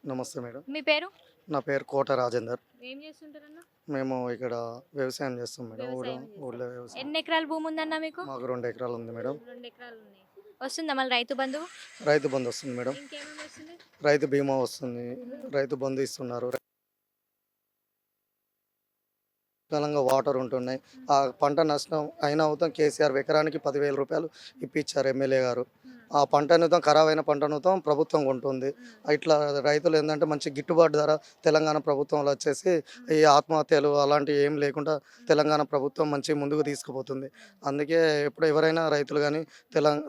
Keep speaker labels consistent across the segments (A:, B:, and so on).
A: నమస్తే మేడం.
B: మీ పేరు?
A: నా పేరు కోట రాజేందర్.
B: ఏం చేస్తుంటారన్న?
A: మేము ఇక్కడ వ్యవసాయం చేస్తాం మేడం.
B: వ్యవసాయం
A: ఊళ్ళో
B: చేస్తారు.
A: వ్యవసాయం.
B: ఎన్ని ఎకరాల భూమి ఉందన్న మీకు?
A: మాకు 2 ఎకరాలు ఉంది మేడం.
B: 2 ఎకరాలు ఉన్నాయి. వస్తుందా మళ్ళీ రైతు బంధువు?
A: రైతు బంధు వస్తుంది మేడం.
B: ఇంకేమేమి వస్తుంది?
A: రైతు బీమా వస్తుంది. రైతు బంధు ఇస్తున్నారు. కాలంగా వాటర్ ఉంటున్నాయి. ఆ పంట నష్టం అయినా అవుతాం కేసీఆర్ ఎకరానికి 10,000 రూపాయలు ఇప్పించారు ఎమ్మెల్యే గారు. ఆ పంటనుతం ఖరాబ్ అయిన పంటనుతం ప్రభుత్వం కొంటుంది. ఇట్లా రైతులు ఏంటంటే మంచి గిట్టుబాటు ధర తెలంగాణ ప్రభుత్వంలో వచ్చేసి ఈ ఆత్మహత్యలు అలాంటివి ఏం లేకుండా తెలంగాణ ప్రభుత్వం మంచి ముందుకు తీసుకుపోతుంది. అందుకే ఇప్పుడు ఎవరైనా రైతులు కానీ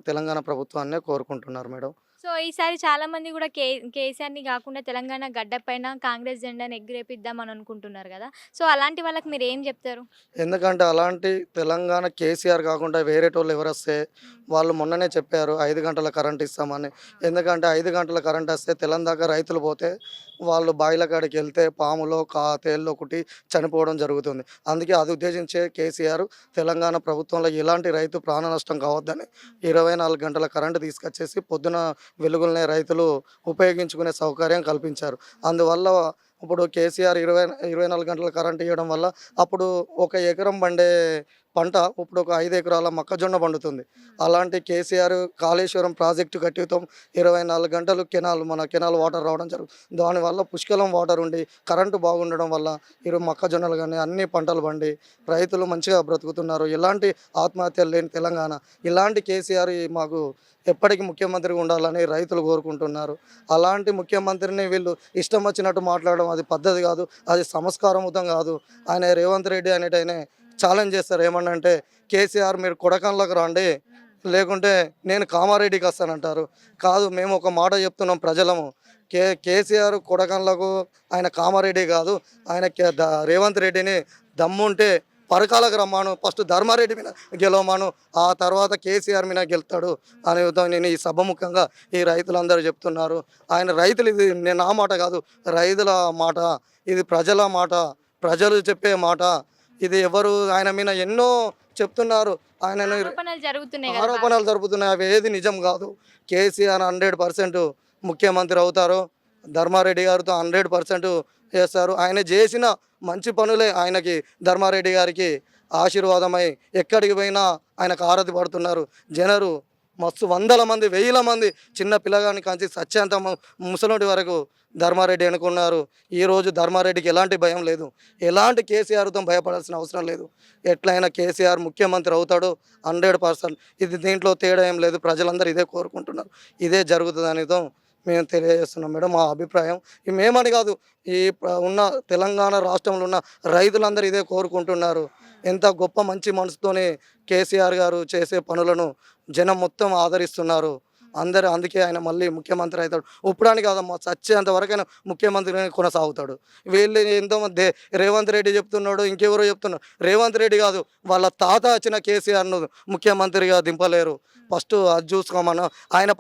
A: తెలంగాణ ప్రభుత్వాన్నే కోరుకుంటున్నారు మేడం.
B: సో, ఈసారి చాలా మంది కూడా కేసీఆర్‌ని గాకుండా తెలంగాణ గడ్డ పైన కాంగ్రెస్ జెండాని ఎగిరేపిద్దామని అనుకుంటున్నారు గదా! సో, అలాంటి వాళ్ళకి మీరేం జెప్తారు?
A: ఎందుకంటే అలాంటి తెలంగాణ కేసీఆర్ కాకుండా వేరేటోళ్ళు ఎవరొస్తే వాళ్ళు మొన్ననే చెప్పారు 5 గంటల కరెంట్ ఇస్తామని. ఎందుకంటే 5 గంటల కరెంట్ వస్తే తెలంగాణ రైతులు పోతే వాళ్ళు బావిల కాడికి వెళ్తే పాములో తేల్లో ఒకటి చనిపోవడం జరుగుతుంది. అందుకే అది ఉద్దేశించే కేసీఆర్ తెలంగాణ ప్రభుత్వంలో ఎలాంటి రైతు ప్రాణ నష్టం కావద్దని 24 గంటల కరెంటు తీసుకొచ్చేసి పొద్దున వెలుగులనే రైతులు ఉపయోగించుకునే సౌకర్యం కల్పించారు. అందువల్ల ఇప్పుడు కేసీఆర్ 24 గంటల కరెంట్ ఇవ్వడం వల్ల అప్పుడు ఒక ఎకరం పండే పంట ఇప్పుడు ఒక 5 ఎకరాల మొక్కజొన్న పండుతుంది. అలాంటి కేసీఆర్ కాళేశ్వరం ప్రాజెక్టు కట్టితం 24 గంటలు కెనాల్ వాటర్ రావడం జరుగుతుంది. దానివల్ల పుష్కలం వాటర్ ఉండి కరెంటు బాగుండడం వల్ల మొక్కజొన్నలు కానీ అన్ని పంటలు పండి రైతులు మంచిగా బ్రతుకుతున్నారు. ఎలాంటి ఆత్మహత్యలు లేని తెలంగాణ ఇలాంటి కేసీఆర్ మాకు ఎప్పటికీ ముఖ్యమంత్రిగా ఉండాలని రైతులు కోరుకుంటున్నారు. అలాంటి ముఖ్యమంత్రిని వీళ్ళు ఇష్టం వచ్చినట్టు మాట్లాడడం అది పద్ధతి కాదు, అది సంస్కారవంతం కాదు. ఆయన రేవంత్ రెడ్డి అనేటైనా ఛాలెంజ్ చేస్తారు. ఏమన్నంటే కేసీఆర్ మీరు కొడకంలోకి రండి, లేకుంటే నేను కామారెడ్డికి వస్తానంటారు. కాదు, మేము ఒక మాట చెప్తున్నాం ప్రజలము. కేసీఆర్ కొడకంలకు ఆయన కామారెడ్డి కాదు, ఆయన రేవంత్ రెడ్డిని దమ్ముంటే పరకాలకు రమ్మాను, ఫస్ట్ ధర్మారెడ్డి మీద గెలవమాను, ఆ తర్వాత కేసీఆర్ మీద గెలుతాడు అనే నేను ఈ సభముఖంగా ఈ రైతులందరూ చెప్తున్నారు. ఆయన రైతులు ఇది నా మాట కాదు, రైతుల మాట, ఇది ప్రజల మాట, ప్రజలు చెప్పే మాట. ఇది ఎవరు ఆయన మీద ఎన్నో చెప్తున్నారు. ఆయన ఆరోపణలు జరుపుతున్నాయి, అవి ఏది నిజం కాదు. కేసీఆర్ 100% ముఖ్యమంత్రి అవుతారు. ధర్మారెడ్డి గారితో 100% చేస్తారు. ఆయన చేసిన మంచి పనులే ఆయనకి ధర్మారెడ్డి గారికి ఆశీర్వాదమై ఎక్కడికి పోయినా ఆయనకు ఆరతి పడుతున్నారు. జనరు మస్తు వందల మంది, వేల మంది చిన్న పిల్లగాని కాంచి సత్యంత ముసలోడి వరకు ధర్మారెడ్డి అనుకున్నారు. ఈరోజు ధర్మారెడ్డికి ఎలాంటి భయం లేదు, ఎలాంటి కేసీఆర్తో భయపడాల్సిన అవసరం లేదు. ఎట్లయినా కేసీఆర్ ముఖ్యమంత్రి అవుతాడు 100%. ఇది దీంట్లో తేడా ఏం లేదు. ప్రజలందరూ ఇదే కోరుకుంటున్నారు, ఇదే జరుగుతుంది అనేదో మేము తెలియజేస్తున్నాం మేడం. మా అభిప్రాయం మేమని కాదు, ఈ ఉన్న తెలంగాణ రాష్ట్రంలో ఉన్న రైతులందరూ ఇదే కోరుకుంటున్నారు. ఎంత గొప్ప మంచి మనసుతోనే కేసీఆర్ గారు చేసే పనులను జనం మొత్తం ఆదరిస్తున్నారు అందరూ. అందుకే ఆయన మళ్ళీ ముఖ్యమంత్రి అవుతాడు. ఇప్పుడానికి కాదమ్మా, చచ్చేంత వరకైనా ముఖ్యమంత్రిని కొనసాగుతాడు. వీళ్ళు ఎంతోమంది రేవంత్ రెడ్డి చెప్తున్నాడు, ఇంకెవరో చెప్తున్నారు. రేవంత్ రెడ్డి కాదు, వాళ్ళ తాత వచ్చిన కేసీఆర్ను ముఖ్యమంత్రిగా దింపలేరు. ఫస్ట్ అది చూసుకోమను, ఆయన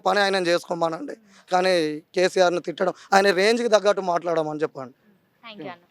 A: పని ఆయన చేసుకోమనండి. కానీ కేసీఆర్ను తిట్టడం, ఆయన రేంజ్కి తగ్గట్టు మాట్లాడమని చెప్పండి.
B: థ్యాంక్ యూ అన్న.